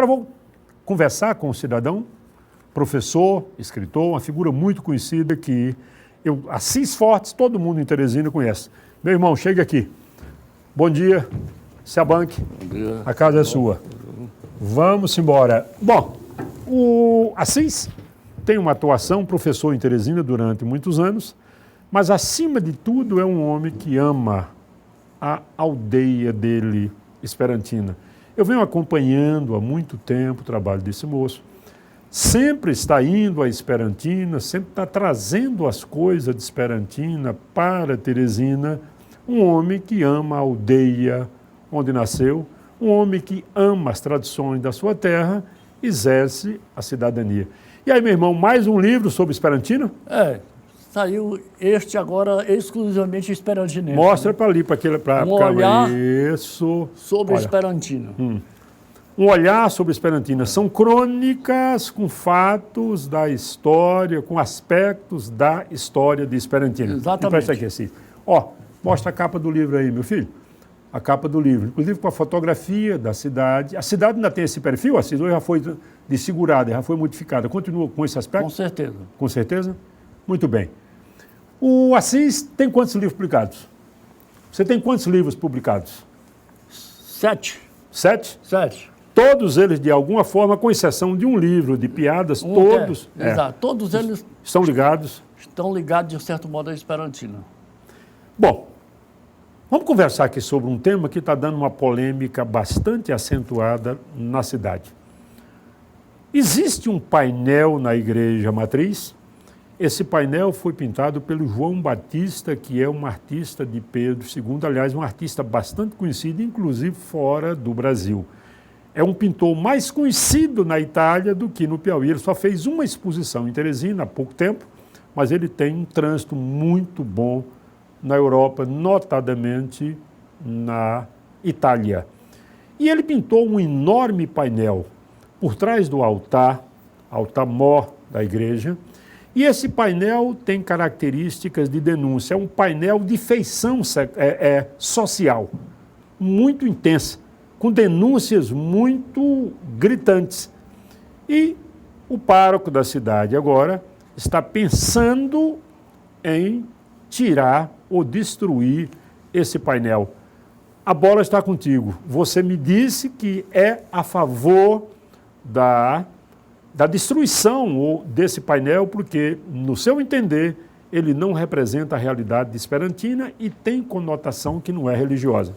Agora vou conversar com um cidadão, professor, escritor, uma figura muito conhecida que Assis Fortes, todo mundo em Teresina conhece. Meu irmão, chega aqui. Bom dia, se abanque. Bom dia. A casa é sua. Vamos embora. Bom, o Assis tem uma atuação, professor em Teresina durante muitos anos, mas acima de tudo é um homem que ama a aldeia dele, Esperantina. Eu venho acompanhando há muito tempo o trabalho desse moço. Sempre está indo a Esperantina, sempre está trazendo as coisas de Esperantina para Teresina. Um homem que ama a aldeia onde nasceu, um homem que ama as tradições da sua terra, exerce a cidadania. E aí, meu irmão, mais um livro sobre Esperantina? Saiu este agora exclusivamente esperantinense. Mostra para ali, para aquele... olhar isso. sobre Esperantina. Um olhar sobre Esperantina. São crônicas com fatos da história, com aspectos da história de Esperantina. Exatamente. Presta aqui, assim. Ó, mostra a capa do livro aí, meu filho. A capa do livro. Inclusive com a fotografia da cidade. A cidade ainda tem esse perfil, Assis, ou já foi desfigurada, já foi modificada. Continua com esse aspecto? Com certeza. Com certeza? Muito bem. O Assis tem quantos livros publicados? Você tem quantos livros publicados? 7. 7? 7. Todos eles, de alguma forma, com exceção de um livro de piadas, todos... Exato. Todos eles estão ligados? Estão ligados, de certo modo, à Esperantina. Bom, vamos conversar aqui sobre um tema que está dando uma polêmica bastante acentuada na cidade. Existe um painel na Igreja Matriz. Esse painel foi pintado pelo João Batista, que é um artista de Pedro II, aliás, um artista bastante conhecido, inclusive fora do Brasil. É um pintor mais conhecido na Itália do que no Piauí. Ele só fez uma exposição em Teresina há pouco tempo, mas ele tem um trânsito muito bom na Europa, notadamente na Itália. E ele pintou um enorme painel por trás do altar-mor da igreja. E esse painel tem características de denúncia. É um painel de feição social, muito intensa, com denúncias muito gritantes. E o pároco da cidade agora está pensando em tirar ou destruir esse painel. A bola está contigo. Você me disse que é a favor da destruição desse painel, porque, no seu entender, ele não representa a realidade de Esperantina e tem conotação que não é religiosa.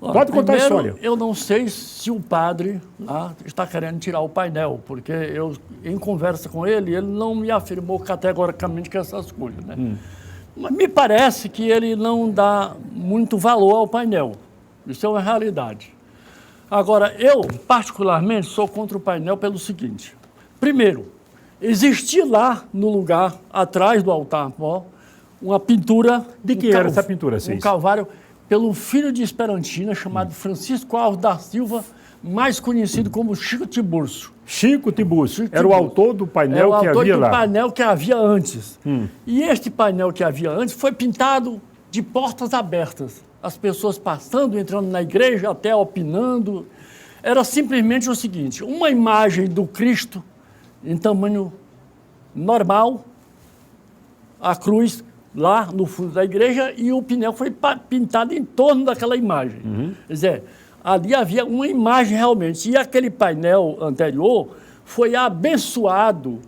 Pode contar a história. Eu não sei se o padre está querendo tirar o painel, porque eu, em conversa com ele não me afirmou categoricamente que essas coisas, né? Mas me parece que ele não dá muito valor ao painel. Isso é uma realidade. Agora, eu, particularmente, sou contra o painel pelo seguinte. Primeiro, existia lá, no lugar, atrás do altar, uma pintura... De que era essa pintura, Assis? Um calvário pelo filho de Esperantina, chamado Francisco Alves da Silva, mais conhecido como Chico Tiburcio. Chico Tiburcio. Era o autor do painel que havia lá. Era o autor do painel que havia antes. E este painel que havia antes foi pintado de portas abertas. As pessoas passando, entrando na igreja, até opinando. Era simplesmente o seguinte, uma imagem do Cristo em tamanho normal, a cruz lá no fundo da igreja e o painel foi pintado em torno daquela imagem. Quer dizer, ali havia uma imagem realmente. E aquele painel anterior foi abençoado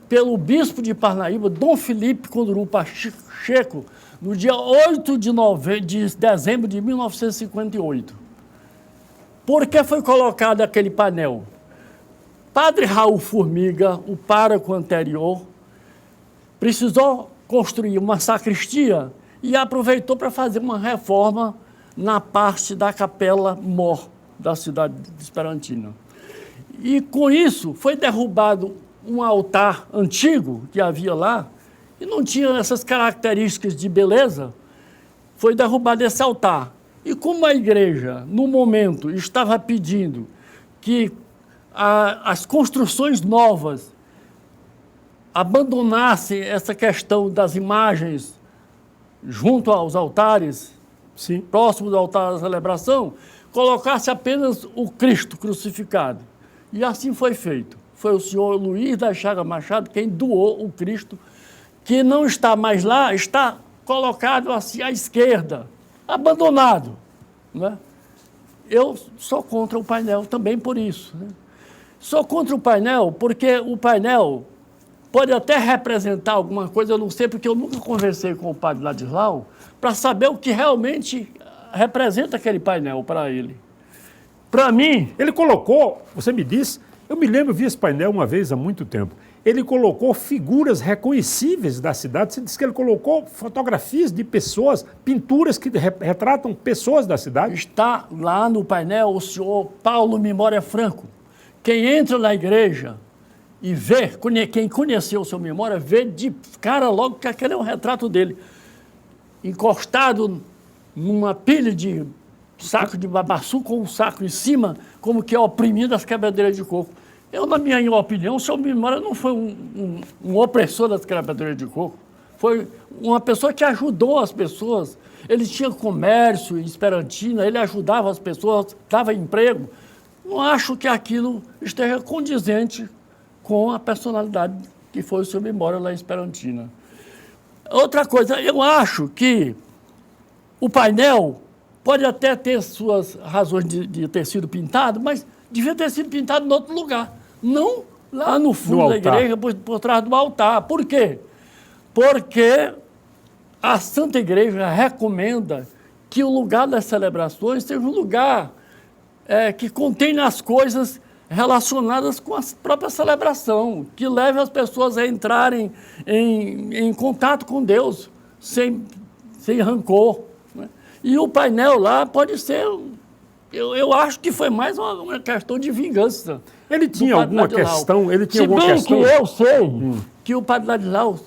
pelo bispo de Parnaíba, Dom Felipe Conduru Pacheco, no dia 8 de dezembro de 1958. Por que foi colocado aquele painel? Padre Raul Formiga, o pároco anterior, precisou construir uma sacristia e aproveitou para fazer uma reforma na parte da capela mor da cidade de Esperantina. E com isso foi derrubado um altar antigo que havia lá, e não tinha essas características de beleza, foi derrubado esse altar. E como a igreja, no momento, estava pedindo que as construções novas abandonassem essa questão das imagens junto aos altares, sim, próximo do altar da celebração, colocasse apenas o Cristo crucificado. E assim foi feito. Foi o senhor Luiz da Chaga Machado quem doou o Cristo, que não está mais lá, está colocado assim à esquerda, abandonado. Né? Eu sou contra o painel também por isso. Né? Sou contra o painel porque o painel pode até representar alguma coisa, eu não sei, porque eu nunca conversei com o padre Ladislau para saber o que realmente representa aquele painel para ele. Para mim... Ele colocou, você me disse, eu me lembro, eu vi esse painel uma vez há muito tempo, ele colocou figuras reconhecíveis da cidade, você disse que ele colocou fotografias de pessoas, pinturas que retratam pessoas da cidade. Está lá no painel o senhor Paulo Memória Franco. Quem entra na igreja e vê, quem conheceu o seu Memória, vê de cara logo que aquele é um retrato dele, encostado numa pilha de saco de babaçu com um saco em cima, como que é oprimindo as quebradeiras de coco. Eu, na minha opinião, o seu Memória não foi um opressor das quebradeiras de coco, foi uma pessoa que ajudou as pessoas. Ele tinha comércio em Esperantina, ele ajudava as pessoas, dava emprego. Não acho que aquilo esteja condizente com a personalidade que foi o seu Memória lá em Esperantina. Outra coisa, eu acho que o painel pode até ter suas razões de ter sido pintado, mas devia ter sido pintado em outro lugar, não lá no fundo da igreja, por trás do altar. Por quê? Porque a Santa Igreja recomenda que o lugar das celebrações seja um lugar que contenha as coisas relacionadas com a própria celebração, que leve as pessoas a entrarem em contato com Deus, sem rancor. Né? E o painel lá pode ser, eu acho que foi mais uma questão de vingança. Ele tinha alguma questão? Ele tinha alguma questão? Se bem que eu sei que o padre Ladislau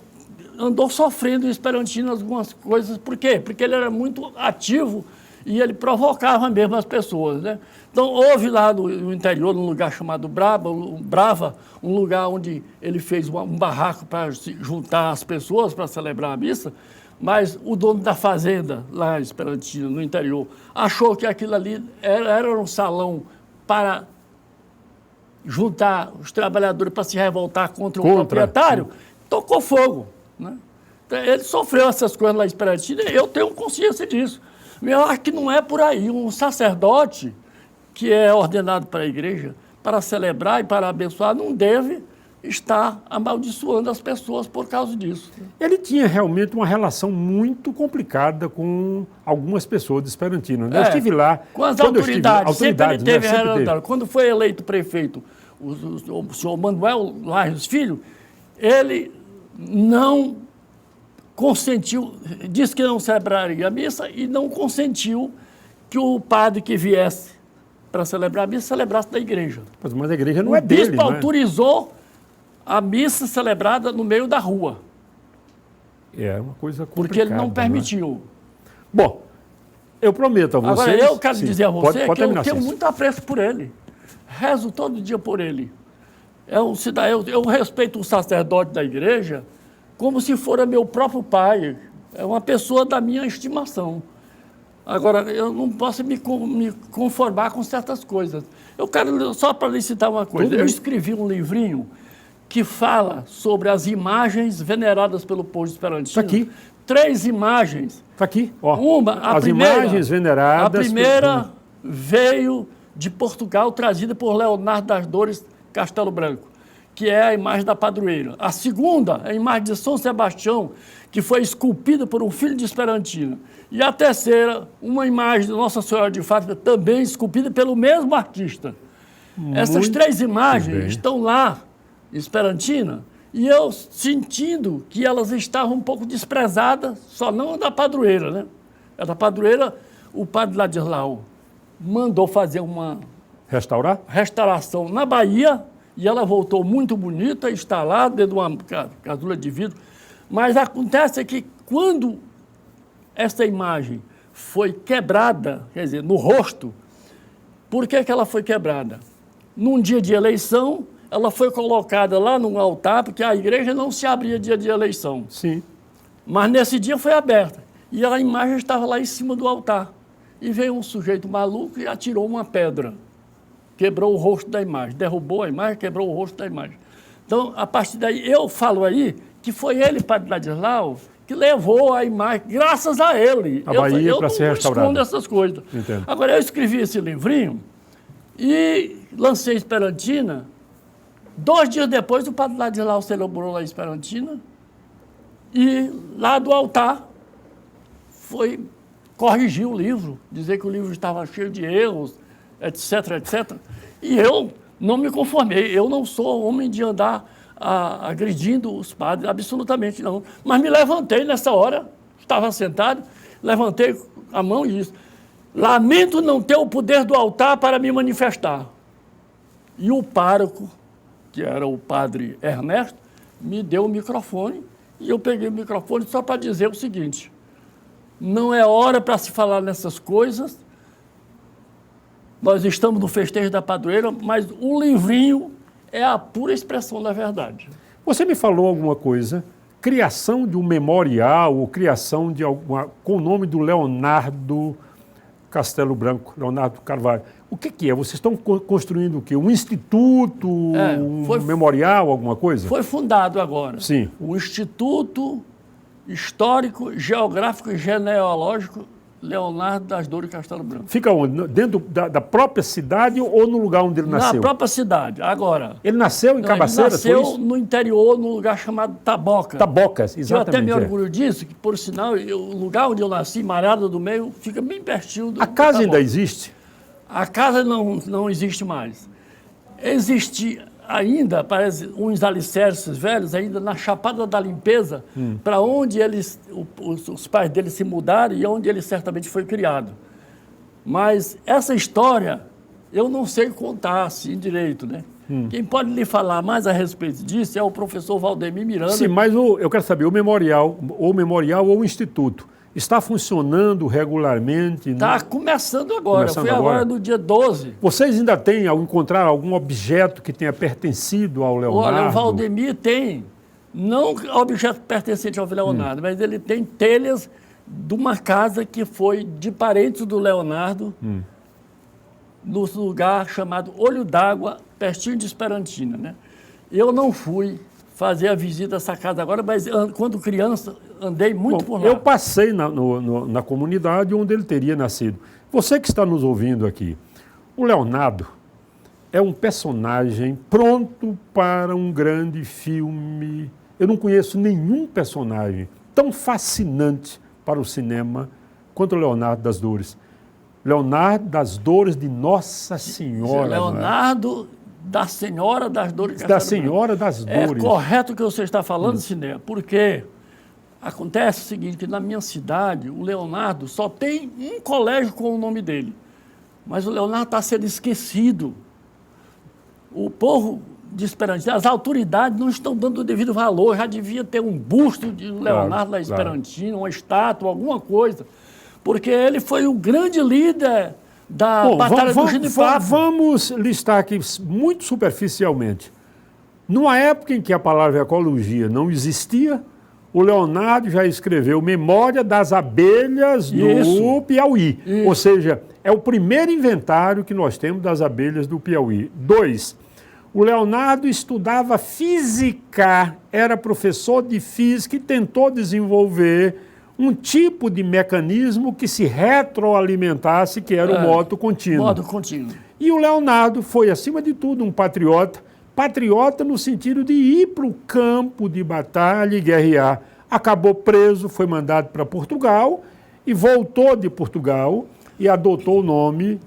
andou sofrendo em Esperantina algumas coisas. Por quê? Porque ele era muito ativo e ele provocava mesmo as pessoas, né? Então, houve lá no interior, num lugar chamado Brava, um lugar onde ele fez um barraco para juntar as pessoas para celebrar a missa, mas o dono da fazenda, lá em Esperantina, no interior, achou que aquilo ali era um salão para juntar os trabalhadores para se revoltar contra o proprietário, tocou fogo. Né? Ele sofreu essas coisas lá em Esperantina e eu tenho consciência disso. Eu acho que não é por aí. Um sacerdote que é ordenado para a igreja, para celebrar e para abençoar, não deve estar amaldiçoando as pessoas por causa disso. Ele tinha realmente uma relação muito complicada com algumas pessoas de Esperantina. Né? Eu estive lá... Com as autoridades, sempre ele teve, né? Sempre teve. Quando foi eleito prefeito o senhor Manuel Lajes Filho, ele não consentiu, disse que não celebraria a missa e não consentiu que o padre que viesse para celebrar a missa celebrasse da igreja. Mas a igreja não é dele, O bispo autorizou a missa celebrada no meio da rua. É uma coisa complicada. Porque ele não permitiu. Né? Bom, eu prometo a vocês... Agora, eu quero dizer a você pode que eu tenho muito apreço por ele. Rezo todo dia por ele. Eu respeito o sacerdote da igreja como se fora meu próprio pai. É uma pessoa da minha estimação. Agora, eu não posso me conformar com certas coisas. Eu quero, só para lhe citar uma coisa, eu escrevi um livrinho que fala sobre as imagens veneradas pelo povo esperantino. Está aqui. 3 imagens. Está aqui, ó. As imagens veneradas... A primeira veio de Portugal, trazida por Leonardo das Dores Castelo Branco, que é a imagem da padroeira. A segunda é a imagem de São Sebastião, que foi esculpida por um filho de Esperantina. E a terceira, uma imagem de Nossa Senhora de Fátima, também esculpida pelo mesmo artista. Essas 3 imagens estão lá, em Esperantina, e eu sentindo que elas estavam um pouco desprezadas, só não a da padroeira, né? A da padroeira, o padre Ladislau mandou fazer uma restauração na Bahia, e ela voltou muito bonita, está lá dentro de uma casula de vidro. Mas acontece que quando essa imagem foi quebrada, quer dizer, no rosto, por que ela foi quebrada? Num dia de eleição, ela foi colocada lá num altar, porque a igreja não se abria dia de eleição. Sim. Mas nesse dia foi aberta. E a imagem estava lá em cima do altar. e veio um sujeito maluco e atirou uma pedra. Quebrou o rosto da imagem, derrubou a imagem, quebrou o rosto da imagem. Então, a partir daí, eu falo aí que foi ele, Padre Ladislau, que levou a imagem, graças a ele. A Bahia para ser restaurada. Eu não escondo essas coisas. Entendo. Agora, eu escrevi esse livrinho e lancei Esperantina. 2 dias depois, o Padre Ladislau celebrou lá em Esperantina e lá do altar foi corrigir o livro, dizer que o livro estava cheio de erros, etc, etc. E eu não me conformei. Eu não sou homem de andar agredindo os padres, absolutamente não. Mas me levantei nessa hora, estava sentado, levantei a mão e disse: lamento não ter o poder do altar para me manifestar. E o pároco, que era o padre Ernesto, me deu o microfone e eu peguei o microfone só para dizer o seguinte: não é hora para se falar nessas coisas, nós estamos no festejo da padroeira, mas o livrinho é a pura expressão da verdade. Você me falou alguma coisa, criação de um memorial, ou criação de alguma, com o nome do Leonardo Castelo Branco, Leonardo Carvalho. O que é? Vocês estão construindo o quê? Um instituto, um memorial, alguma coisa? Foi fundado agora. Sim. O Instituto Histórico, Geográfico e Genealógico Leonardo das Dores Castelo Branco. Fica onde? Dentro da própria cidade ou no lugar onde ele nasceu? Na própria cidade, agora. Ele nasceu em Cabaceiras? Ele nasceu no interior, num lugar chamado Taboca. Tabocas, exatamente. Eu até me orgulho disso, que por sinal, o lugar onde eu nasci, Marada do Meio, fica bem pertinho do A casa Taboca. ainda existe? A casa não existe mais. Existe ainda, parece, uns alicerces velhos, ainda na Chapada da Limpeza, para onde os pais dele se mudaram e onde ele certamente foi criado. Mas essa história eu não sei contar assim direito, né? Quem pode lhe falar mais a respeito disso é o professor Valdemir Miranda. Sim, mas eu quero saber, o memorial ou o instituto, está funcionando regularmente? Está começando agora, foi agora no dia 12. Vocês ainda têm, ao encontrar algum objeto que tenha pertencido ao Leonardo? Olha, o Valdemir tem, não objeto pertencente ao Leonardo, mas ele tem telhas de uma casa que foi de parentes do Leonardo, no lugar chamado Olho d'Água, pertinho de Esperantina, né? Eu não fui fazer a visita a essa casa agora, mas quando criança andei muito por lá. Eu passei na comunidade onde ele teria nascido. Você que está nos ouvindo aqui, o Leonardo é um personagem pronto para um grande filme. Eu não conheço nenhum personagem tão fascinante para o cinema quanto o Leonardo das Dores. Leonardo das Dores de Nossa Senhora. Leonardo da Senhora das Dores. Da Senhora das Dores. É correto o que você está falando, Ciné, porque acontece o seguinte, que na minha cidade, o Leonardo só tem um colégio com o nome dele. Mas o Leonardo está sendo esquecido. O povo de Esperantina, as autoridades não estão dando o devido valor. Já devia ter um busto de Leonardo da Esperantina, uma estátua, alguma coisa. Porque ele foi o grande líder da Batalha do Genipapo. Vamos listar aqui muito superficialmente. Numa época em que a palavra ecologia não existia, o Leonardo já escreveu Memória das Abelhas do Piauí. Isso. Ou seja, é o primeiro inventário que nós temos das abelhas do Piauí. 2. O Leonardo estudava física, era professor de física e tentou desenvolver um tipo de mecanismo que se retroalimentasse, que era o modo contínuo. Modo contínuo. E o Leonardo foi, acima de tudo, um patriota. Patriota no sentido de ir para o campo de batalha e guerrear. Acabou preso, foi mandado para Portugal e voltou de Portugal e adotou o nome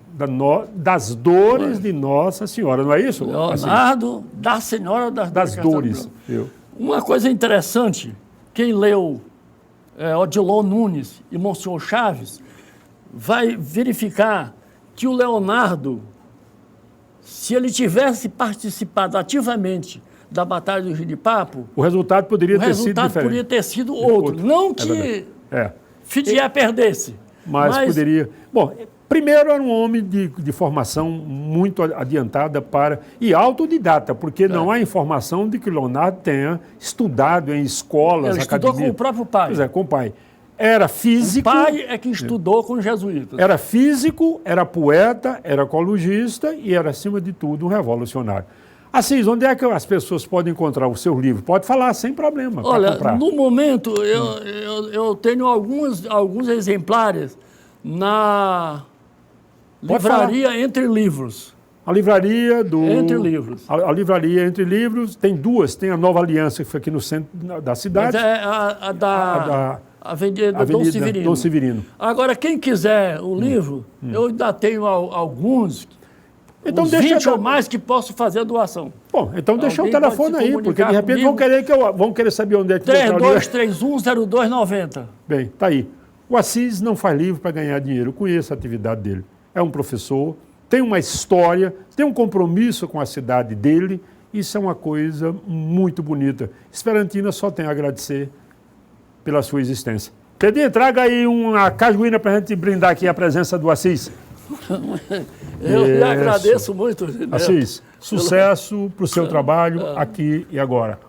das Dores de Nossa Senhora, não é isso? Leonardo assim, da Senhora das Dores. Uma coisa interessante, quem leu Odilon Nunes e Monsenhor Chaves vai verificar que o Leonardo, se ele tivesse participado ativamente da Batalha do Genipapo, o resultado poderia ter sido diferente. Poderia ter sido outro. Não que Fitier perdesse. Mas poderia... Bom, primeiro era um homem de formação muito adiantada e autodidata, porque não há informação de que Leonardo tenha estudado em escolas, academias. Ele estudou com o próprio pai. Pois é, com o pai. Era O físico, pai é que estudou com os jesuítas. era físico, era poeta, era ecologista e era, acima de tudo, um revolucionário. Assis, onde é que as pessoas podem encontrar o seu livro? Pode falar, sem problema, para Olha, comprar. no momento, eu tenho alguns exemplares na Pode livraria Entre Livros. A livraria do... Entre Livros. A livraria Entre Livros, tem duas. Tem a Nova Aliança, que foi aqui no centro da cidade. Mas é a da Avenida Dom Severino. Agora, quem quiser o livro, eu ainda tenho alguns, Então uns deixa 20 ou mais que posso fazer a doação. Bom, então deixa o Alguém telefone pode se aí, porque de comunicar repente comigo. vão querer saber onde é que encontrar o livro. 3231-0290. Bem, tá aí. O Assis não faz livro para ganhar dinheiro. Eu conheço a atividade dele. É um professor, tem uma história, tem um compromisso com a cidade dele. Isso é uma coisa muito bonita. Esperantina só tem a agradecer pela sua existência. Pedrinho, traga aí uma cajuína para a gente brindar aqui a presença do Assis. Eu lhe Isso. agradeço muito, Neto. Assis, sucesso para o seu trabalho aqui e agora.